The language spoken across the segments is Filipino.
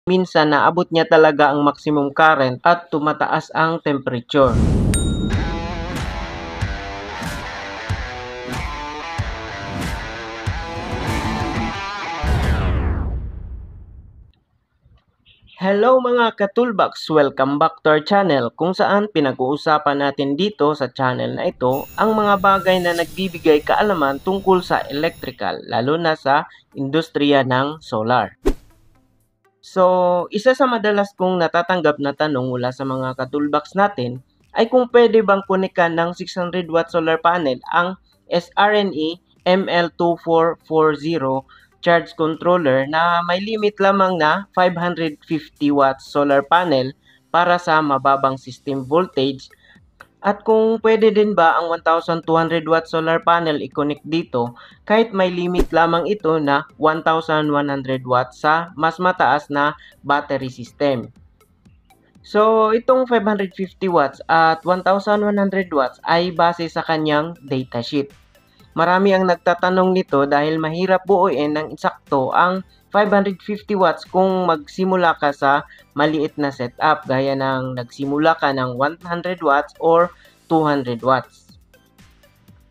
Minsan naabot niya talaga ang maximum current at tumataas ang temperature. Hello mga ka-toolbox! Welcome back to our channel kung saan pinag-uusapan natin dito sa channel na ito ang mga bagay na nagbibigay kaalaman tungkol sa electrical, lalo na sa industriya ng solar. So, isa sa madalas kong natatanggap na tanong mula sa mga ka-toolbox natin ay kung pwede bang kunikan ng 600 watt solar panel ang SRNE ML2440 charge controller na may limit lamang na 550 watts solar panel para sa mababang system voltage, at kung pwede din ba ang 1,200 watt solar panel i-connect dito kahit may limit lamang ito na 1,100 watts sa mas mataas na battery system. So, itong 550 watts at 1,100 watts ay base sa kanyang datasheet. Marami ang nagtatanong nito dahil mahirap buuin ng insakto ang 550 watts kung magsimula ka sa maliit na setup gaya ng nagsimula ka ng 100 watts or 200 watts.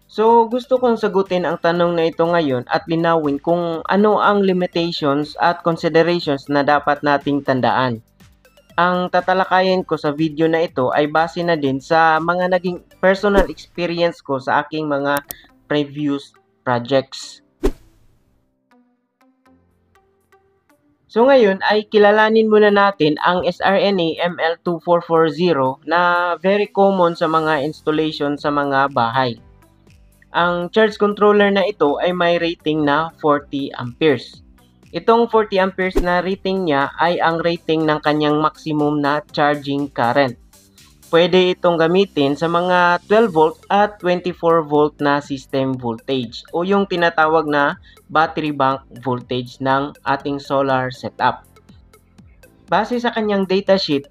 So, gusto kong sagutin ang tanong na ito ngayon at linawin kung ano ang limitations at considerations na dapat nating tandaan. Ang tatalakayin ko sa video na ito ay base na din sa mga naging personal experience ko sa aking mga previous projects. So ngayon ay kilalanin muna natin ang SRNE ML2440 na very common sa mga installation sa mga bahay. Ang charge controller na ito ay may rating na 40 amperes. Itong 40 amperes na rating niya ay ang rating ng kanyang maximum na charging current. Pwede itong gamitin sa mga 12 volt at 24 volt na system voltage o yung tinatawag na battery bank voltage ng ating solar setup. Base sa kanyang datasheet,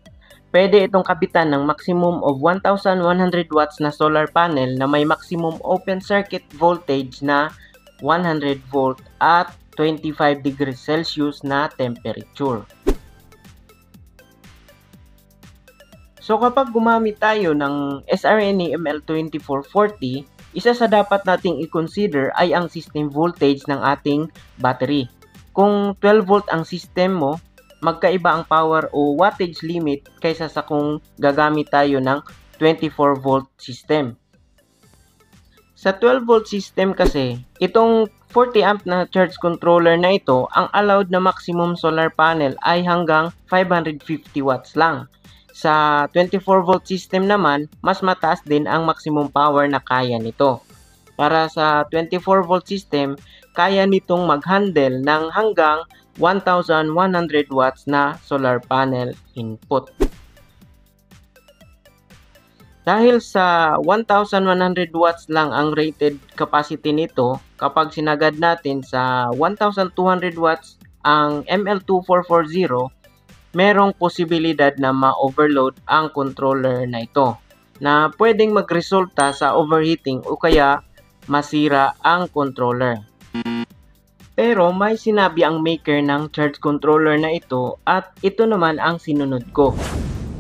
pwede itong kabitan ng maximum of 1,100 watts na solar panel na may maximum open circuit voltage na 100 volt at 25 degrees Celsius na temperature. So kapag gumamit tayo ng SRNE ML2440, isa sa dapat nating i-consider ay ang system voltage ng ating battery. Kung 12 volt ang system mo, magkaiba ang power o wattage limit kaysa sa kung gagamit tayo ng 24 volt system. Sa 12 volt system kasi, itong 40 amp na charge controller na ito, ang allowed na maximum solar panel ay hanggang 550 watts lang. Sa 24 volt system naman, mas mataas din ang maximum power na kaya nito. Para sa 24 volt system, kaya nitong mag-handle ng hanggang 1,100 watts na solar panel input. Dahil sa 1,100 watts lang ang rated capacity nito, kapag sinagad natin sa 1,200 watts ang ML2440, merong posibilidad na ma-overload ang controller na ito, na pwedeng magresulta sa overheating o kaya masira ang controller. Pero may sinabi ang maker ng charge controller na ito at ito naman ang sinunod ko.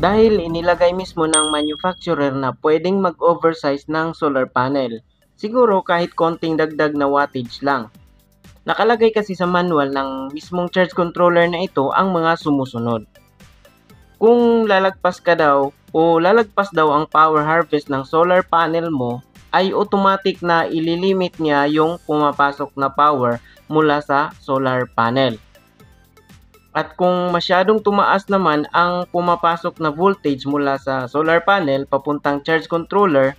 Dahil inilagay mismo ng manufacturer na pwedeng mag-oversize ng solar panel. Siguro kahit konting dagdag na wattage lang. Nakalagay kasi sa manual ng mismong charge controller na ito ang mga sumusunod. Kung lalagpas ka daw o lalagpas daw ang power harvest ng solar panel mo, ay automatic na ililimit niya yung pumapasok na power mula sa solar panel. At kung masyadong tumaas naman ang pumapasok na voltage mula sa solar panel papuntang charge controller,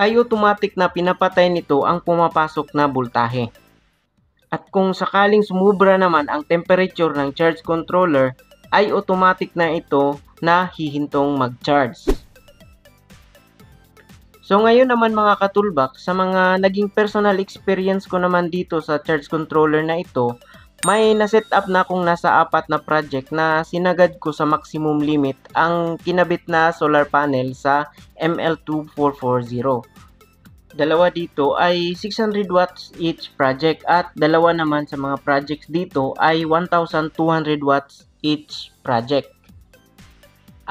ay automatic na pinapatay nito ang pumapasok na voltahe. At kung sakaling sumubra naman ang temperature ng charge controller, ay automatic na ito na hihintong mag-charge. So ngayon naman mga ka-toolbox, sa mga naging personal experience ko naman dito sa charge controller na ito, may na-set up na akong nasa 4 na project na sinagad ko sa maximum limit ang kinabit na solar panel sa ML2440. Dalawa dito ay 600 watts each project at dalawa naman sa mga projects dito ay 1,200 watts each project.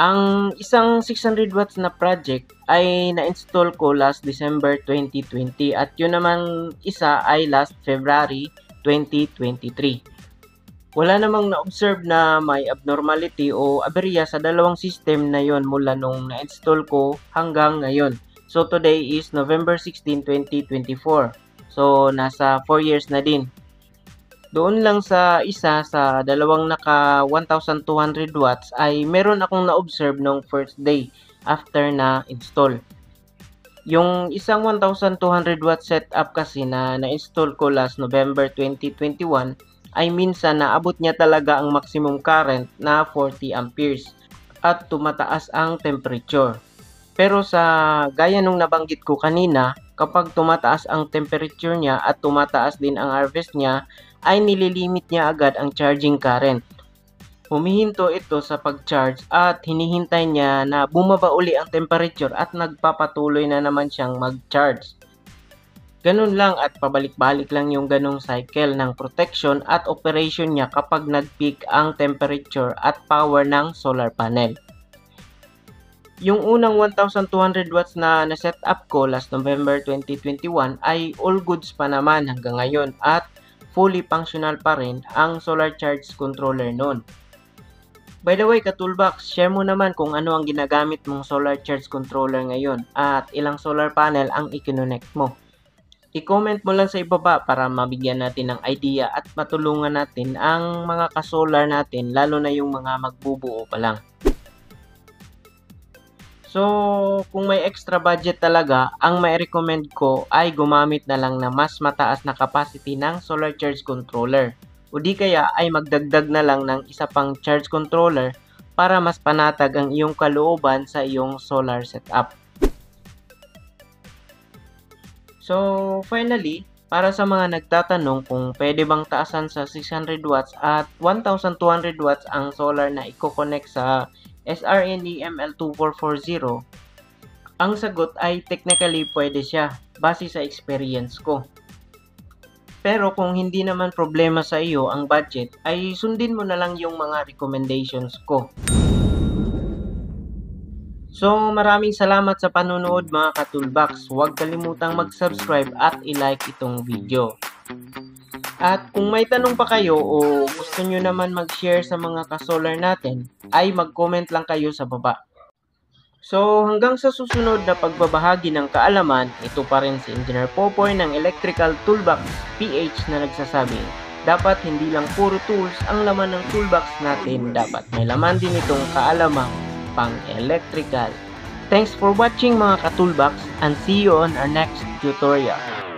Ang isang 600 watts na project ay na-install ko last December 2020 at yun naman isa ay last February 2023. Wala namang na-observe na may abnormality o aberya sa dalawang system na yon mula nung na-install ko hanggang ngayon. So today is November 16, 2024. So nasa 4 years na din. Doon lang sa isa sa dalawang naka 1,200 watts ay meron akong na-observe nung first day after na install. Yung isang 1,200 watt setup kasi na na-install ko last November 2021 ay minsan naabot niya talaga ang maximum current na 40 amperes at tumataas ang temperature. Pero sa gaya nung nabanggit ko kanina, kapag tumataas ang temperature niya at tumataas din ang harvest niya, ay nililimit niya agad ang charging current. Humihinto ito sa pag-charge at hinihintay niya na bumaba uli ang temperature at nagpapatuloy na naman siyang mag-charge. Ganun lang at pabalik-balik lang yung ganong cycle ng protection at operation niya kapag nag-peak ang temperature at power ng solar panel. Yung unang 1,200 watts na na-set up ko last November 2021 ay all goods pa naman hanggang ngayon at fully functional pa rin ang solar charge controller nun. By the way, ka-toolbox, share mo naman kung ano ang ginagamit mong solar charge controller ngayon at ilang solar panel ang i-connect mo. I-comment mo lang sa ibaba para mabigyan natin ng idea at matulungan natin ang mga ka-solar natin, lalo na yung mga magbubuo pa lang. So, kung may extra budget talaga, ang mai-recommend ko ay gumamit na lang na mas mataas na capacity ng solar charge controller. O di kaya ay magdagdag na lang ng isa pang charge controller para mas panatag ang iyong kalooban sa iyong solar setup. So, finally, para sa mga nagtatanong kung pwede bang taasan sa 600 watts at 1,200 watts ang solar na i-connect sa SRNE ML2440, ang sagot ay technically pwede siya base sa experience ko. Pero kung hindi naman problema sa iyo ang budget, ay sundin mo na lang yung mga recommendations ko. So maraming salamat sa panunood mga ka-toolbox. Huwag kalimutang mag-subscribe at i-like itong video. At kung may tanong pa kayo o gusto nyo naman mag-share sa mga ka-solar natin, ay mag-comment lang kayo sa baba. So hanggang sa susunod na pagbabahagi ng kaalaman, ito pa rin si Engineer Popoy ng Electrical Toolbox PH na nagsasabi, dapat hindi lang puro tools ang laman ng toolbox natin, dapat may laman din itong kaalaman pang electrical. Thanks for watching mga ka-toolbox and see you on our next tutorial.